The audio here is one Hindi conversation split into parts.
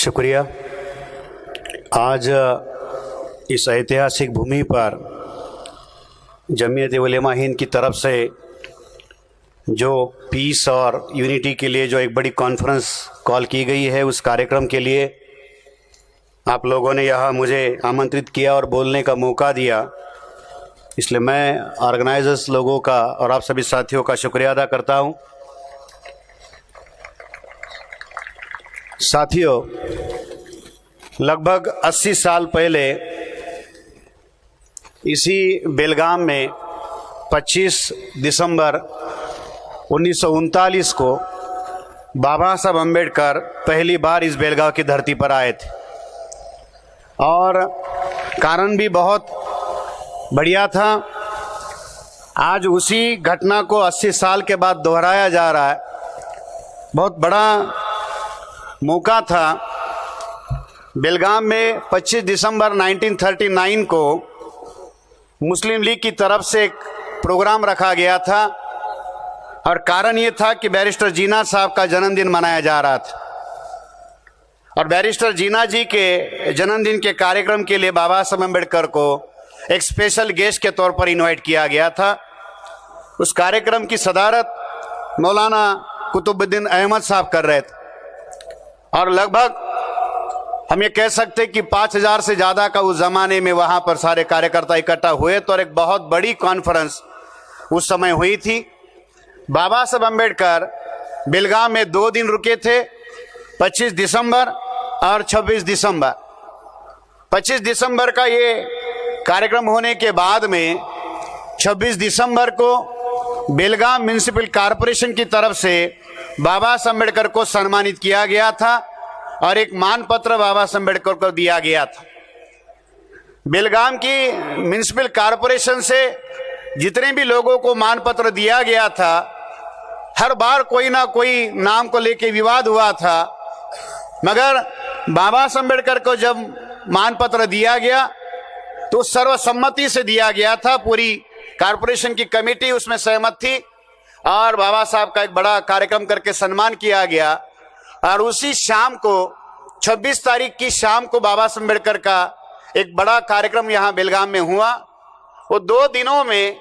शुक्रिया। आज इस ऐतिहासिक भूमि पर जमीयत उलेमा हिंद की तरफ से जो पीस और यूनिटी के लिए जो एक बड़ी कॉन्फ्रेंस कॉल की गई है, उस कार्यक्रम के लिए आप लोगों ने यहाँ मुझे आमंत्रित किया और बोलने का मौका दिया, इसलिए मैं ऑर्गेनाइजर्स लोगों का और आप सभी साथियों का शुक्रिया अदा करता हूँ। साथियों, लगभग 80 साल पहले इसी बेलगाम में 25 दिसंबर 1939 को बाबा साहब अम्बेडकर पहली बार इस बेलगाम की धरती पर आए थे और कारण भी बहुत बढ़िया था। आज उसी घटना को 80 साल के बाद दोहराया जा रहा है। बहुत बड़ा मौका था। बेलगाम में 25 दिसंबर 1939 को मुस्लिम लीग की तरफ से एक प्रोग्राम रखा गया था और कारण ये था कि बैरिस्टर जीना साहब का जन्मदिन मनाया जा रहा था और बैरिस्टर जीना जी के जन्मदिन के कार्यक्रम के लिए बाबा साहब अम्बेडकर को एक स्पेशल गेस्ट के तौर पर इनवाइट किया गया था। उस कार्यक्रम की सदारत मौलाना कुतुबुद्दीन अहमद साहब कर रहे थे और लगभग हम ये कह सकते कि 5000 से ज़्यादा का उस ज़माने में वहाँ पर सारे कार्यकर्ता इकट्ठा हुए तो और एक बहुत बड़ी कॉन्फ्रेंस उस समय हुई थी। बाबा साहब अम्बेडकर बेलगाम में 2 दिन रुके थे, 25 दिसंबर और 26 दिसंबर। 25 दिसंबर का ये कार्यक्रम होने के बाद में 26 दिसंबर को बेलगाम म्युनिसिपल कॉरपोरेशन की तरफ से बाबा साहब अम्बेडकर को सम्मानित किया गया था और एक मान पत्र बाबा साहब अम्बेडकर को दिया गया था। बेलगाम की म्युनिसिपल कॉरपोरेशन से जितने भी लोगों को मान पत्र दिया गया था, हर बार कोई ना कोई नाम को लेके विवाद हुआ था, मगर बाबा साहब अम्बेडकर को जब मान पत्र दिया गया तो सर्वसम्मति से दिया गया था। पूरी कॉरपोरेशन की कमेटी उसमें सहमत थी और बाबा साहब का एक बड़ा कार्यक्रम करके सम्मान किया गया। और उसी शाम को 26 तारीख की शाम को बाबा साहब अम्बेडकर का एक बड़ा कार्यक्रम यहाँ बेलगाम में हुआ। वो 2 दिनों में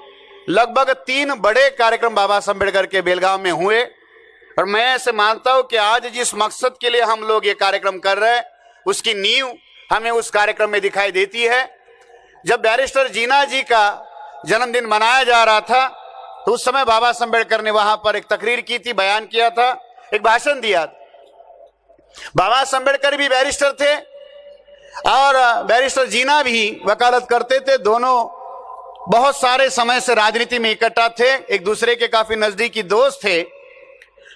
लगभग 3 बड़े कार्यक्रम बाबा साहब अम्बेडकर के बेलगाम में हुए और मैं ऐसे मानता हूँ कि आज जिस मकसद के लिए हम लोग ये कार्यक्रम कर रहे हैं, उसकी नींव हमें उस कार्यक्रम में दिखाई देती है। जब बैरिस्टर जीना जी का जन्मदिन मनाया जा रहा था तो उस समय बाबा साहब अम्बेडकर ने वहां पर एक तकरीर की थी, बयान किया था, एक भाषण दिया। बाबा साहब अम्बेडकर भी बैरिस्टर थे और बैरिस्टर जीना भी वकालत करते थे। दोनों बहुत सारे समय से राजनीति में इकट्ठा थे, एक दूसरे के काफी नजदीकी दोस्त थे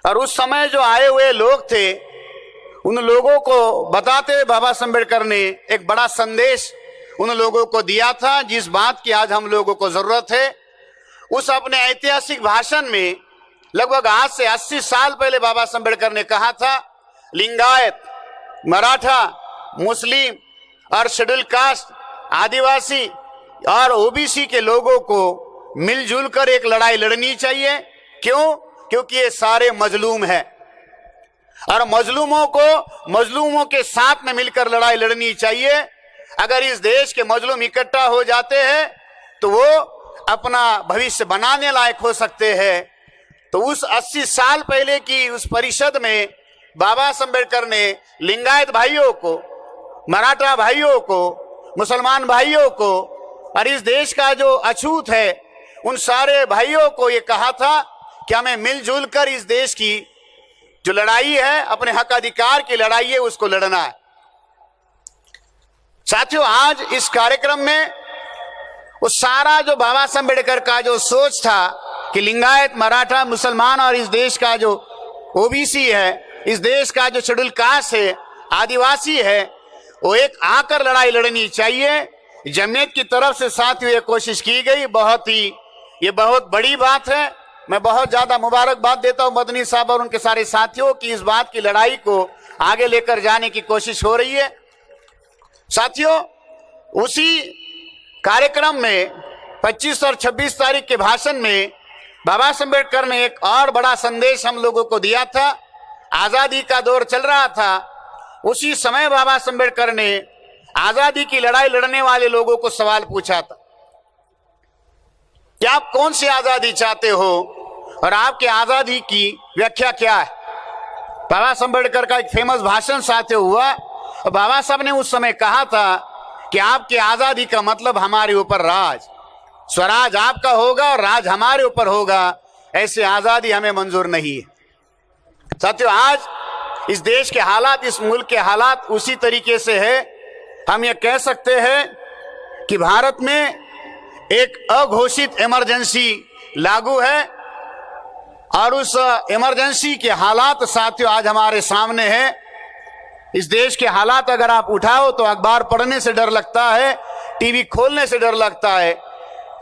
और उस समय जो आए हुए लोग थे उन लोगों को बताते हुए बाबा साहब अम्बेडकर ने एक बड़ा संदेश उन लोगों को दिया था, जिस बात की आज हम लोगों को जरूरत है। उस अपने ऐतिहासिक भाषण में लगभग आज से 80 साल पहले बाबा साहब अम्बेडकर ने कहा था, लिंगायत, मराठा, मुस्लिम और शेड्यूल कास्ट, आदिवासी और ओबीसी के लोगों को मिलजुल कर एक लड़ाई लड़नी चाहिए। क्यों? क्योंकि ये सारे मजलूम हैं और मजलूमों के साथ में मिलकर लड़ाई लड़नी चाहिए। अगर इस देश के मजलूम इकट्ठा हो जाते हैं तो वो अपना भविष्य बनाने लायक हो सकते हैं। तो उस 80 साल पहले की उस परिषद में बाबा साहब अम्बेडकर ने लिंगायत भाइयों को, मराठा भाइयों को, मुसलमान भाइयों को और इस देश का जो अछूत है उन सारे भाइयों को ये कहा था कि हमें मिलजुल कर इस देश की जो लड़ाई है, अपने हक अधिकार की लड़ाई है, उसको लड़ना है। साथियों, आज इस कार्यक्रम में वो सारा जो बाबा साहब अम्बेडकर का जो सोच था कि लिंगायत, मराठा, मुसलमान और इस देश का जो ओबीसी है, इस देश का जो शेड्यूल कास्ट है, आदिवासी है, वो एक आकर लड़ाई लड़नी चाहिए। जमीयत की तरफ से साथियों ये कोशिश की गई। ये बहुत बड़ी बात है। मैं बहुत ज्यादा मुबारकबाद देता हूं मदनी साहब और उनके सारे साथियों की इस बात की लड़ाई को आगे लेकर जाने की कोशिश हो रही है। साथियों, उसी कार्यक्रम में 25 और 26 तारीख के भाषण में बाबा साहब अम्बेडकर ने एक और बड़ा संदेश हम लोगों को दिया था। आजादी का दौर चल रहा था, उसी समय बाबा साहब अम्बेडकर ने आजादी की लड़ाई लड़ने वाले लोगों को सवाल पूछा था कि आप कौन सी आजादी चाहते हो और आपकी आजादी की व्याख्या क्या है। बाबा साहब अम्बेडकर का एक फेमस भाषण साथियों हुआ और बाबा साहब ने उस समय कहा था कि आपकी आजादी का मतलब हमारे ऊपर राज, स्वराज आपका होगा और राज हमारे ऊपर होगा, ऐसी आजादी हमें मंजूर नहीं है। साथियों, आज इस देश के हालात, इस मुल्क के हालात उसी तरीके से है। हम ये कह सकते हैं कि भारत में एक अघोषित इमरजेंसी लागू है और उस इमरजेंसी के हालात साथियों आज हमारे सामने है। इस देश के हालात अगर आप उठाओ तो अखबार पढ़ने से डर लगता है, टीवी खोलने से डर लगता है।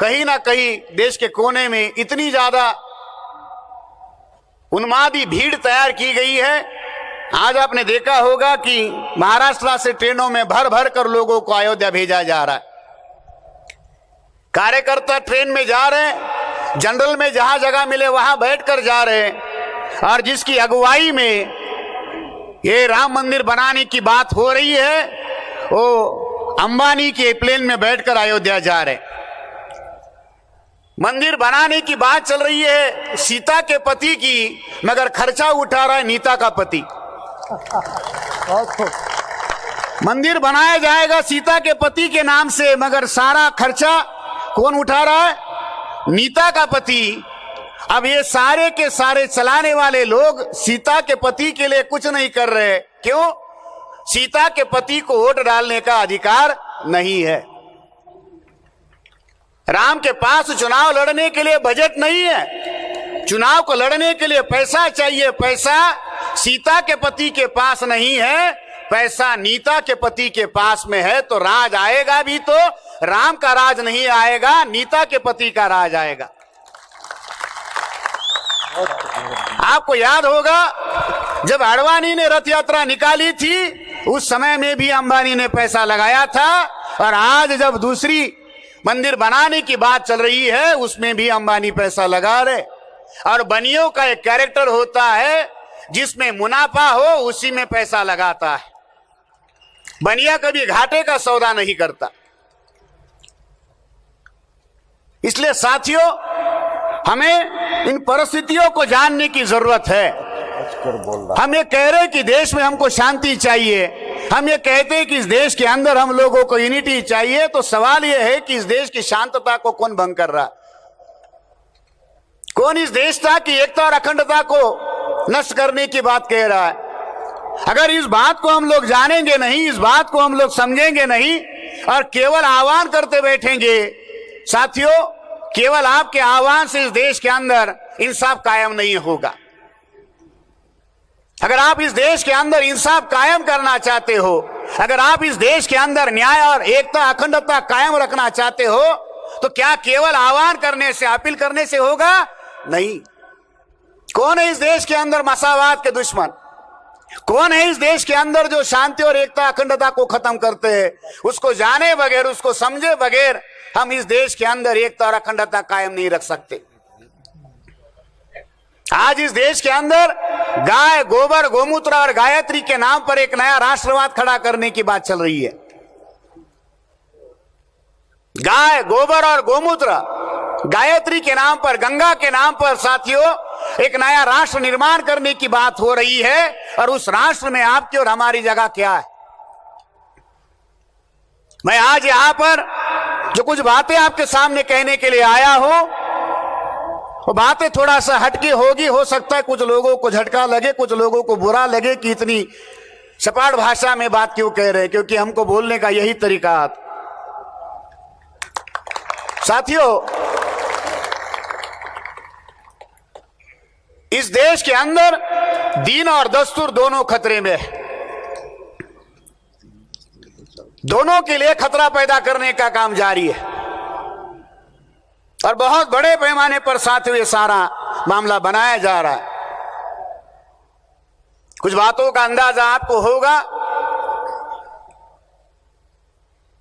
कहीं ना कहीं देश के कोने में इतनी ज्यादा उन्मादी भीड़ तैयार की गई है। आज आपने देखा होगा कि महाराष्ट्र से ट्रेनों में भर भर कर लोगों को अयोध्या भेजा जा रहा है। कार्यकर्ता ट्रेन में जा रहे हैं, जनरल में जहां जगह मिले वहां बैठकर जा रहे हैं और जिसकी अगुवाई में ये राम मंदिर बनाने की बात हो रही है वो अंबानी के प्लेन में बैठकर अयोध्या जा रहे हैं। मंदिर बनाने की बात चल रही है सीता के पति की, मगर खर्चा उठा रहा है नीता का पति। मंदिर बनाया जाएगा सीता के पति के नाम से, मगर सारा खर्चा कौन उठा रहा है? नीता का पति। अब ये सारे के सारे चलाने वाले लोग सीता के पति के लिए कुछ नहीं कर रहे। क्यों? सीता के पति को वोट डालने का अधिकार नहीं है। राम के पास चुनाव लड़ने के लिए बजट नहीं है, चुनाव को लड़ने के लिए पैसा चाहिए। पैसा सीता के पति के पास नहीं है, पैसा नीता के पति के पास में है। तो राज आएगा भी तो राम का राज नहीं आएगा, नीता के पति का राज आएगा। आपको याद होगा जब आडवाणी ने रथ यात्रा निकाली थी उस समय में भी अंबानी ने पैसा लगाया था, और आज जब दूसरी मंदिर बनाने की बात चल रही है उसमें भी अंबानी पैसा लगा रहे। और बनियों का एक कैरेक्टर होता है जिसमें मुनाफा हो उसी में पैसा लगाता है। बनिया कभी घाटे का सौदा नहीं करता। इसलिए साथियों, हमें इन परिस्थितियों को जानने की जरूरत है। हम ये कह रहे हैं कि देश में हमको शांति चाहिए, हम ये कहते हैं कि इस देश के अंदर हम लोगों को यूनिटी चाहिए। तो सवाल यह है कि इस देश की शांतता को कौन भंग कर रहा? कौन इस देश की एकता और अखंडता को नष्ट करने की बात कह रहा है? अगर इस बात को हम लोग जानेंगे नहीं, इस बात को हम लोग समझेंगे नहीं और केवल आह्वान करते बैठेंगे, साथियों केवल आपके आह्वान से इस देश के अंदर इंसाफ कायम नहीं होगा। अगर आप इस देश के अंदर इंसाफ कायम करना चाहते हो, अगर आप इस देश के अंदर न्याय और एकता अखंडता कायम रखना चाहते हो, तो क्या केवल आह्वान करने से, अपील करने से होगा? नहीं। कौन है इस देश के अंदर मसावाद के दुश्मन? कौन है इस देश के अंदर जो शांति और एकता अखंडता को खत्म करते हैं? उसको जाने बगैर, उसको समझे बगैर हम इस देश के अंदर एकता और अखंडता कायम नहीं रख सकते। आज इस देश के अंदर गाय, गोबर, गोमूत्र और गायत्री के नाम पर एक नया राष्ट्रवाद खड़ा करने की बात चल रही है। गाय, गोबर और गोमूत्र, गायत्री के नाम पर, गंगा के नाम पर साथियों एक नया राष्ट्र निर्माण करने की बात हो रही है। और उस राष्ट्र में आपकी और हमारी जगह क्या है? मैं आज यहां पर जो कुछ बातें आपके सामने कहने के लिए आया हूं, वो बातें थोड़ा सा हटके होगी। हो सकता है कुछ लोगों को झटका लगे, कुछ लोगों को बुरा लगे कि इतनी सपाट भाषा में बात क्यों कह रहे हैं, क्योंकि हमको बोलने का यही तरीका आता। साथियों, इस देश के अंदर दीन और दस्तूर दोनों खतरे में है। दोनों के लिए खतरा पैदा करने का काम जारी है और बहुत बड़े पैमाने पर साथियों ये सारा मामला बनाया जा रहा है। कुछ बातों का अंदाजा आपको होगा,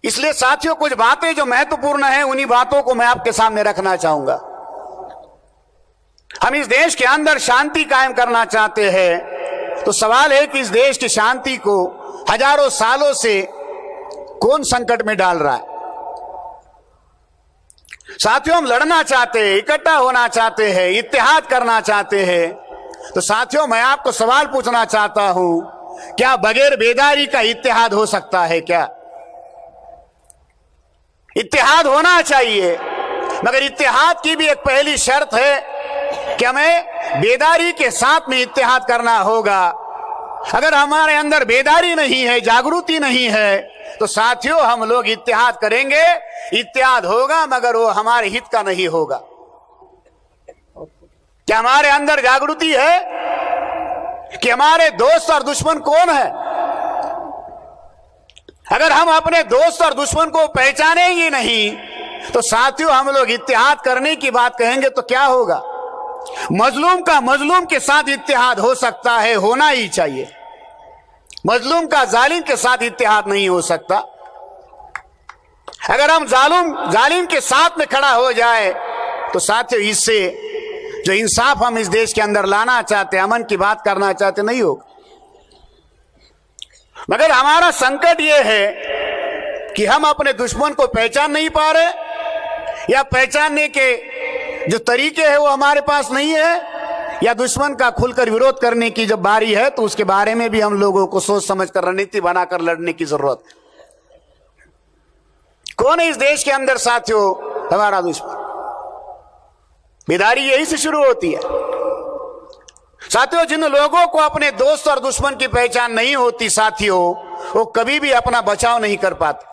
इसलिए साथियों कुछ बातें जो महत्वपूर्ण हैं उन्हीं बातों को मैं आपके सामने रखना चाहूंगा। हम इस देश के अंदर शांति कायम करना चाहते हैं, तो सवाल है कि इस देश की शांति को हजारों सालों से कौन संकट में डाल रहा है? साथियों, हम लड़ना चाहते हैं, इकट्ठा होना चाहते हैं, इत्तेहाद करना चाहते हैं। तो साथियों, मैं आपको सवाल पूछना चाहता हूं, क्या बगैर बेदारी का इत्तेहाद हो सकता है? क्या इत्तेहाद होना चाहिए, मगर इत्तेहाद की भी एक पहली शर्त है कि हमें बेदारी के साथ में इत्तेहाद करना होगा। अगर हमारे अंदर बेदारी नहीं है, जागृति नहीं है, तो साथियों हम लोग इत्तेहाद करेंगे, इत्तेहाद होगा मगर वो हमारे हित का नहीं होगा। क्या हमारे अंदर जागृति है कि हमारे दोस्त और दुश्मन कौन है? अगर हम अपने दोस्त और दुश्मन को पहचानेंगे नहीं, तो साथियों हम लोग इत्तेहाद करने की बात कहेंगे तो क्या होगा? मजलूम का मजलूम के साथ इत्तेहाद हो सकता है, होना ही चाहिए। मजलूम का जालिम के साथ इत्तेहाद नहीं हो सकता। अगर हम जालिम के साथ में खड़ा हो जाए तो साथियों इससे जो इंसाफ हम इस देश के अंदर लाना चाहते, अमन की बात करना चाहते, नहीं होगा। मगर हमारा संकट यह है कि हम अपने दुश्मन को पहचान नहीं पा रहे, या पहचानने के जो तरीके हैं वो हमारे पास नहीं है, या दुश्मन का खुलकर विरोध करने की जब बारी है तो उसके बारे में भी हम लोगों को सोच समझकर रणनीति बनाकर लड़ने की जरूरत है। कौन है इस देश के अंदर साथियों हमारा दुश्मन? बेदारी यही से शुरू होती है। साथियों, जिन लोगों को अपने दोस्त और दुश्मन की पहचान नहीं होती साथियों, वो कभी भी अपना बचाव नहीं कर पाते।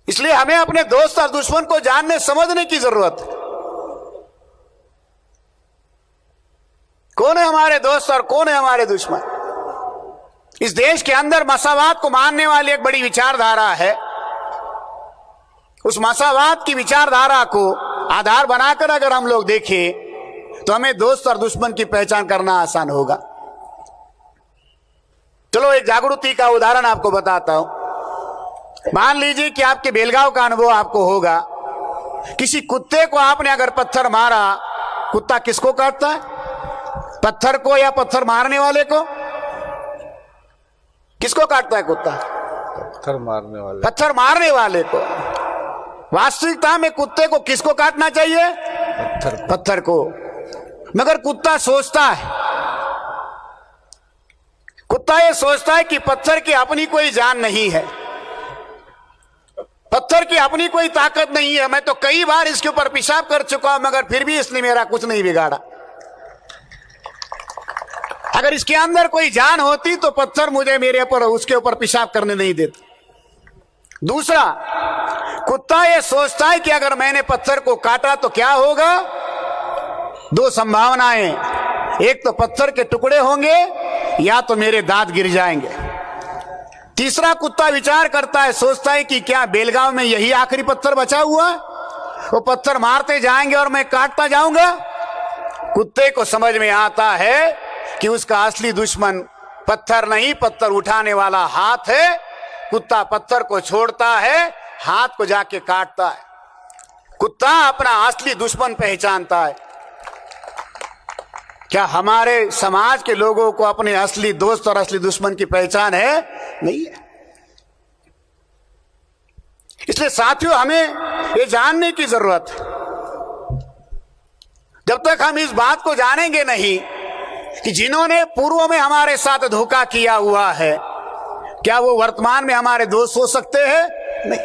इसलिए हमें अपने दोस्त और दुश्मन को जानने समझने की जरूरत है। कौन है हमारे दोस्त और कौन है हमारे दुश्मन? इस देश के अंदर मसावाद को मानने वाली एक बड़ी विचारधारा है। उस मसावाद की विचारधारा को आधार बनाकर अगर हम लोग देखें तो हमें दोस्त और दुश्मन की पहचान करना आसान होगा। चलो एक जागृति का उदाहरण आपको बताता हूं। मान लीजिए कि आपके बेलगांव का अनुभव आपको होगा। किसी कुत्ते को आपने अगर पत्थर मारा, कुत्ता किसको काटता है? पत्थर को या पत्थर मारने वाले को? किसको काटता है कुत्ता? पत्थर मारने वाले को। वास्तविकता में कुत्ते को किसको काटना चाहिए? पत्थर को। मगर कुत्ता सोचता है, कुत्ता ये सोचता है कि पत्थर की अपनी कोई जान नहीं है, पत्थर की अपनी कोई ताकत नहीं है। मैं तो कई बार इसके ऊपर पेशाब कर चुका हूं मगर फिर भी इसने मेरा कुछ नहीं बिगाड़ा। अगर इसके अंदर कोई जान होती तो पत्थर मुझे उसके ऊपर पेशाब करने नहीं देता। दूसरा, कुत्ता ये सोचता है कि अगर मैंने पत्थर को काटा तो क्या होगा? दो संभावनाएं, एक तो पत्थर के टुकड़े होंगे या तो मेरे दांत गिर जाएंगे। तीसरा कुत्ता विचार करता है, सोचता है कि क्या बेलगांव में यही आखिरी पत्थर बचा हुआ है? वो पत्थर मारते जाएंगे और मैं काटता जाऊंगा। कुत्ते को समझ में आता है कि उसका असली दुश्मन पत्थर नहीं, पत्थर उठाने वाला हाथ है। कुत्ता पत्थर को छोड़ता है, हाथ को जाके काटता है। कुत्ता अपना असली दुश्मन पहचानता है। क्या हमारे समाज के लोगों को अपने असली दोस्त और असली दुश्मन की पहचान है? नहीं है। इसलिए साथियों हमें ये जानने की जरूरत है। जब तक हम इस बात को जानेंगे नहीं कि जिन्होंने पूर्व में हमारे साथ धोखा किया हुआ है, क्या वो वर्तमान में हमारे दोस्त हो सकते हैं? नहीं।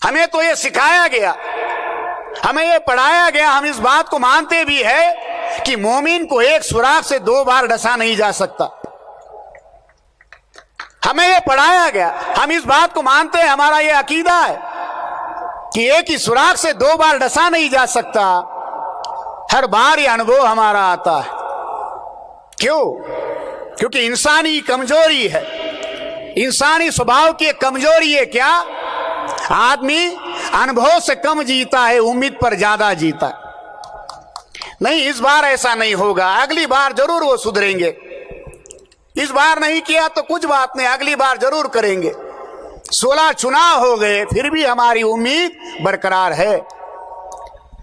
हमें तो ये सिखाया गया, हमें ये पढ़ाया गया, हम इस बात को मानते भी है कि मोमिन को एक सुराख से 2 बार डसा नहीं जा सकता। हमें ये पढ़ाया गया, हम इस बात को मानते हैं, हमारा ये अकीदा है कि एक ही सुराख से 2 बार डसा नहीं जा सकता। हर बार ये अनुभव हमारा आता है। क्यों? क्योंकि इंसानी कमजोरी है, इंसानी स्वभाव की कमजोरी है। क्या? आदमी अनुभव से कम जीता है, उम्मीद पर ज्यादा जीता है। नहीं, इस बार ऐसा नहीं होगा, अगली बार जरूर वो सुधरेंगे। इस बार नहीं किया तो कुछ बात नहीं, अगली बार जरूर करेंगे। 16 चुनाव हो गए फिर भी हमारी उम्मीद बरकरार है।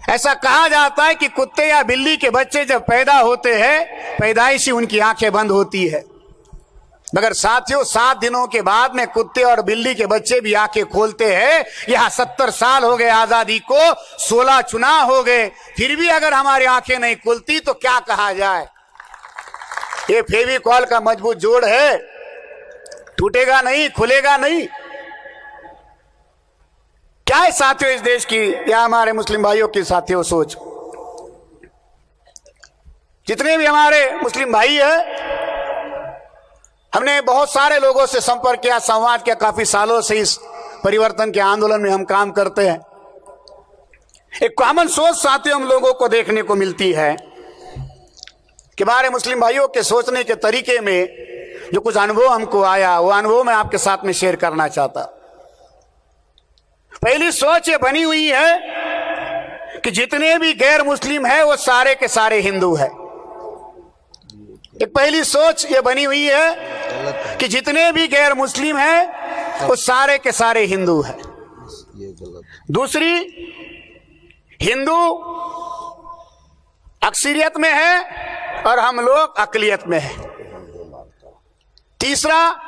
ऐसा कहा जाता है कि कुत्ते या बिल्ली के बच्चे जब पैदा होते हैं, पैदाइशी उनकी आंखें बंद होती है, मगर साथियों 7 दिनों के बाद में कुत्ते और बिल्ली के बच्चे भी आंखें खोलते हैं। यहां 70 साल हो गए आजादी को, 16 चुनाव हो गए, फिर भी अगर हमारी आंखें नहीं खुलती तो क्या कहा जाए। ये फेविकॉल का मजबूत जोड़ है, टूटेगा नहीं, खुलेगा नहीं। क्या है साथियों इस देश की या हमारे मुस्लिम भाइयों की साथियों सोच? जितने भी हमारे मुस्लिम भाई हैं, हमने बहुत सारे लोगों से संपर्क किया, संवाद किया, काफी सालों से इस परिवर्तन के आंदोलन में हम काम करते हैं। एक कॉमन सोच साथियों हम लोगों को देखने को मिलती है कि हमारे मुस्लिम भाइयों के सोचने के तरीके में जो कुछ अनुभव हमको आया, वो अनुभव मैं आपके साथ में शेयर करना चाहता। पहली सोच ये बनी हुई है कि जितने भी गैर मुस्लिम है वो सारे के सारे हिंदू है। एक पहली सोच ये बनी हुई है कि जितने भी गैर मुस्लिम हैं वो सारे के सारे हिंदू हैं। दूसरी, हिंदू अक्सरियत में है और हम लोग अकलियत में हैं। तीसरा,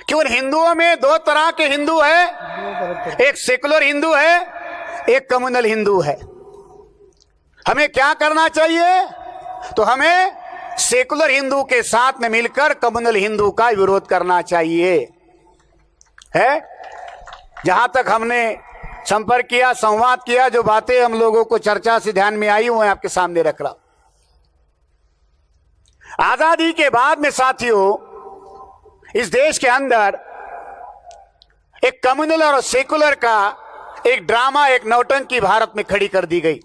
कि उन हिंदुओं में 2 तरह के हिंदू है, एक सेकुलर हिंदू है, एक कम्युनल हिंदू है। हमें क्या करना चाहिए? तो हमें सेकुलर हिंदू के साथ में मिलकर कम्युनल हिंदू का विरोध करना चाहिए। है जहां तक हमने संपर्क किया, संवाद किया, जो बातें हम लोगों को चर्चा से ध्यान में आई हुई आपके सामने रख रहा। आजादी के बाद में साथियों इस देश के अंदर एक कम्युनल और सेकुलर का एक ड्रामा, एक नौटंकी भारत में खड़ी कर दी गई।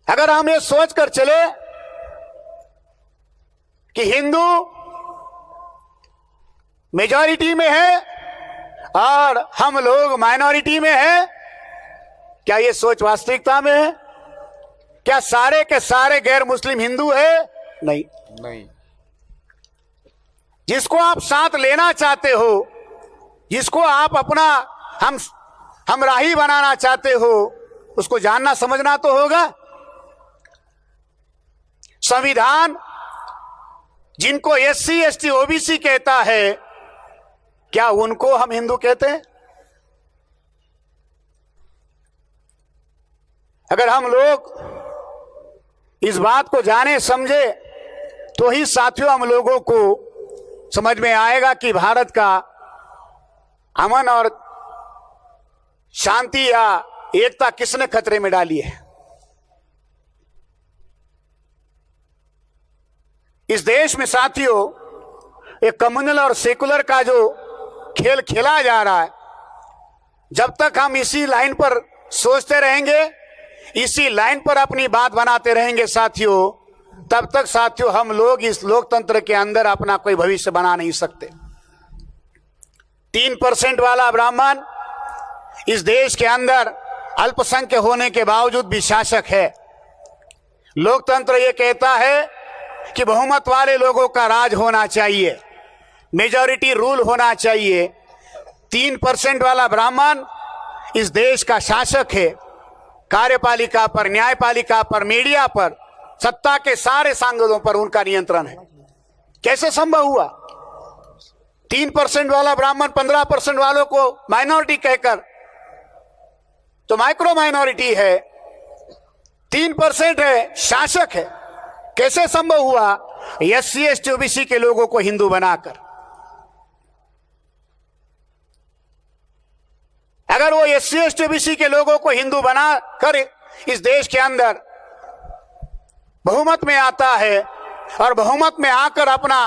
अगर हम ये सोच कर चले कि हिंदू मेजॉरिटी में है और हम लोग माइनॉरिटी में है, क्या ये सोच वास्तविकता में है? क्या सारे के सारे गैर मुस्लिम हिंदू है? नहीं। जिसको आप साथ लेना चाहते हो, जिसको आप अपना हम राही बनाना चाहते हो, उसको जानना समझना तो होगा। संविधान जिनको SC ST OBC कहता है, क्या उनको हम हिंदू कहते हैं? अगर हम लोग इस बात को जाने समझे तो ही साथियों हम लोगों को समझ में आएगा कि भारत का अमन और शांति या एकता किसने खतरे में डाली है। इस देश में साथियों एक कम्युनल और सेकुलर का जो खेल खेला जा रहा है, जब तक हम इसी लाइन पर सोचते रहेंगे, इसी लाइन पर अपनी बात बनाते रहेंगे साथियों, तब तक साथियों हम लोग इस लोकतंत्र के अंदर अपना कोई भविष्य बना नहीं सकते। 3% वाला ब्राह्मण इस देश के अंदर अल्पसंख्यक होने के बावजूद भी शासक है। लोकतंत्र ये कहता है कि बहुमत वाले लोगों का राज होना चाहिए, मेजॉरिटी रूल होना चाहिए। 3% वाला ब्राह्मण इस देश का शासक है। कार्यपालिका पर, न्यायपालिका पर, मीडिया पर, सत्ता के सारे सांगों पर उनका नियंत्रण है। कैसे संभव हुआ? 3% वाला ब्राह्मण 15% वालों को माइनॉरिटी कहकर, तो माइक्रो माइनॉरिटी है, 3% है, शासक है। कैसे संभव हुआ? SC ST OBC के लोगों को हिंदू बनाकर। अगर वो SC ST OBC के लोगों को हिंदू बनाकर इस देश के अंदर बहुमत में आता है और बहुमत में आकर अपना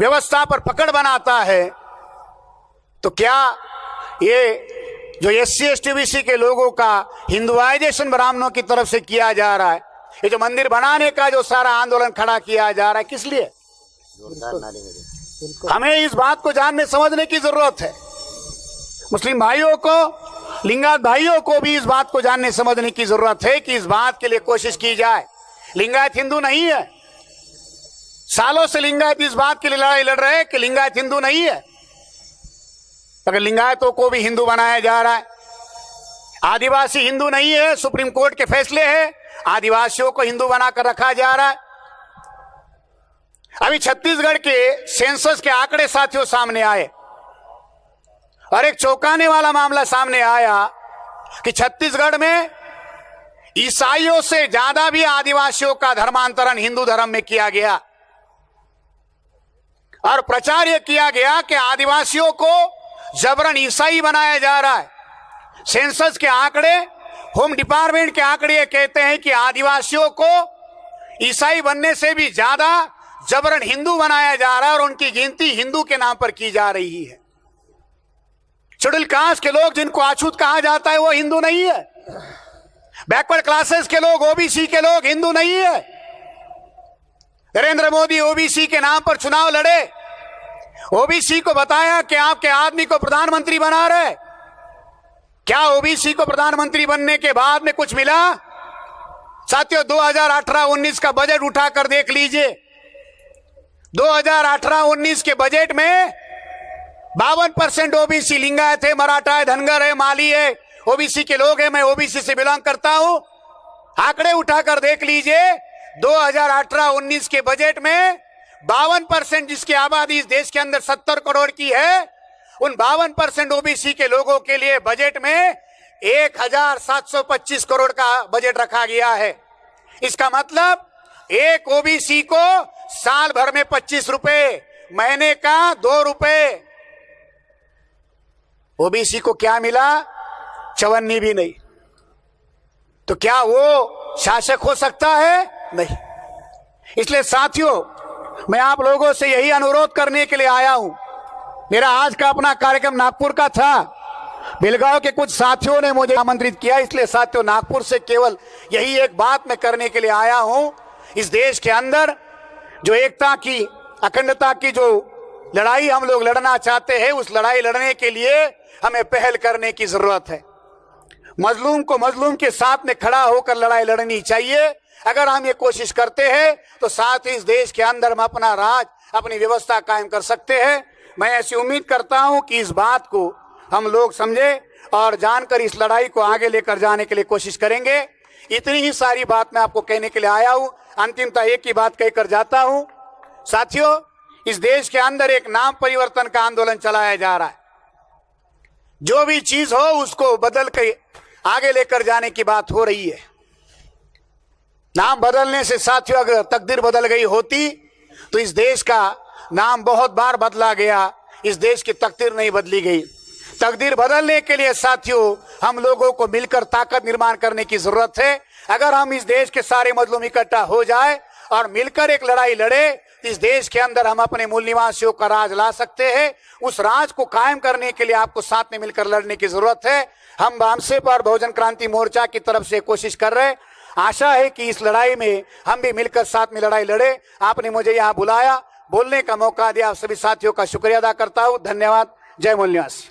व्यवस्था पर पकड़ बनाता है, तो क्या ये जो SC ST OBC के लोगों का हिंदुआइजेशन ब्राह्मणों की तरफ से किया जा रहा है, ये जो मंदिर बनाने का जो सारा आंदोलन खड़ा किया जा रहा है, किस लिए? हमें इस बात को जानने समझने की जरूरत है। मुस्लिम भाइयों को, लिंगायत भाइयों को भी इस बात को जानने समझने की जरूरत है कि इस बात के लिए कोशिश की जाए। लिंगायत हिंदू नहीं है। सालों से लिंगायत इस बात के लिए लड़ाई लड़ रहे हैं कि लिंगायत हिंदू नहीं है। अगर लिंगायतों को भी हिंदू बनाया जा रहा है। आदिवासी हिंदू नहीं है, सुप्रीम कोर्ट के फैसले हैं, आदिवासियों को हिंदू बनाकर रखा जा रहा है। अभी छत्तीसगढ़ के सेंसस के आंकड़े साथियों सामने आए और एक चौंकाने वाला मामला सामने आया कि छत्तीसगढ़ में ईसाइयों से ज्यादा भी आदिवासियों का धर्मांतरण हिंदू धर्म में किया गया और प्रचार यह किया गया कि आदिवासियों को जबरन ईसाई बनाया जा रहा है। सेंसस के आंकड़े, होम डिपार्टमेंट के आंकड़े कहते हैं कि आदिवासियों को ईसाई बनने से भी ज्यादा जबरन हिंदू बनाया जा रहा है और उनकी गिनती हिंदू के नाम पर की जा रही है। शेड्यूल कास्ट के लोग जिनको अछूत कहा जाता है वो हिंदू नहीं है। बैकवर्ड क्लासेस के लोग, ओबीसी के लोग हिंदू नहीं है। नरेंद्र मोदी ओबीसी के नाम पर चुनाव लड़े, ओबीसी को बताया कि आपके आदमी को प्रधानमंत्री बना रहे। क्या ओबीसी को प्रधानमंत्री बनने के बाद में कुछ मिला? साथियों 2018-19 का बजट उठाकर देख लीजिए। 2018-19 के बजट में 52% ओबीसी, लिंगायत है, मराठा है, धनगर है, माली है, ओबीसी के लोग हैं। मैं ओबीसी से बिलोंग करता हूं। आंकड़े उठाकर देख लीजिए। 2018-19 के बजट में 52%, जिसकी आबादी इस देश के अंदर 70 करोड़ की है, उन 52% ओबीसी के लोगों के लिए बजट में 1725 करोड़ का बजट रखा गया है। इसका मतलब एक ओबीसी को साल भर में 25 रुपए, महीने का 2 रुपए। ओबीसी को क्या मिला? चवन्नी भी नहीं। तो क्या वो शासक हो सकता है? नहीं। इसलिए साथियों, मैं आप लोगों से यही अनुरोध करने के लिए आया हूं। मेरा आज का अपना कार्यक्रम नागपुर का था। बेलगांव के कुछ साथियों ने मुझे आमंत्रित किया, इसलिए साथियों नागपुर से केवल यही एक बात मैं करने के लिए आया हूं। इस देश के अंदर जो एकता की, अखंडता की जो लड़ाई हम लोग लड़ना चाहते हैं, उस लड़ाई लड़ने के लिए हमें पहल करने की जरूरत है। मजलूम को मजलूम के साथ में खड़ा होकर लड़ाई लड़नी चाहिए। अगर हम ये कोशिश करते हैं तो साथ ही इस देश के अंदर हम अपना राज, अपनी व्यवस्था कायम कर सकते हैं। मैं ऐसी उम्मीद करता हूं कि इस बात को हम लोग समझे और जानकर इस लड़ाई को आगे लेकर जाने के लिए कोशिश करेंगे। इतनी ही सारी बात मैं आपको कहने के लिए आया हूं। अंतिमता एक ही बात कहकर जाता हूं। साथियों, इस देश के अंदर एक नाम परिवर्तन का आंदोलन चलाया जा रहा है। जो भी चीज हो उसको बदल के आगे लेकर जाने की बात हो रही है। नाम बदलने से साथियों अगर तकदीर बदल गई होती तो इस देश का नाम बहुत बार बदला गया, इस देश की तकदीर नहीं बदली गई। तकदीर बदलने के लिए साथियों हम लोगों को मिलकर ताकत निर्माण करने की जरूरत है। अगर हम इस देश के सारे मजलूम इकट्ठा हो जाए और मिलकर एक लड़ाई लड़े, इस देश के अंदर हम अपने मूल निवासियों का राज ला सकते हैं। उस राज को कायम करने के लिए आपको साथ में मिलकर लड़ने की जरूरत है। हम बामसे पर बहुजन क्रांति मोर्चा की तरफ से कोशिश कर रहे हैं। आशा है कि इस लड़ाई में हम भी मिलकर साथ में लड़ाई लड़े। आपने मुझे यहाँ बुलाया, बोलने का मौका दिया, आप सभी साथियों का शुक्रिया अदा करता हूँ। धन्यवाद। जय मूल निवासी।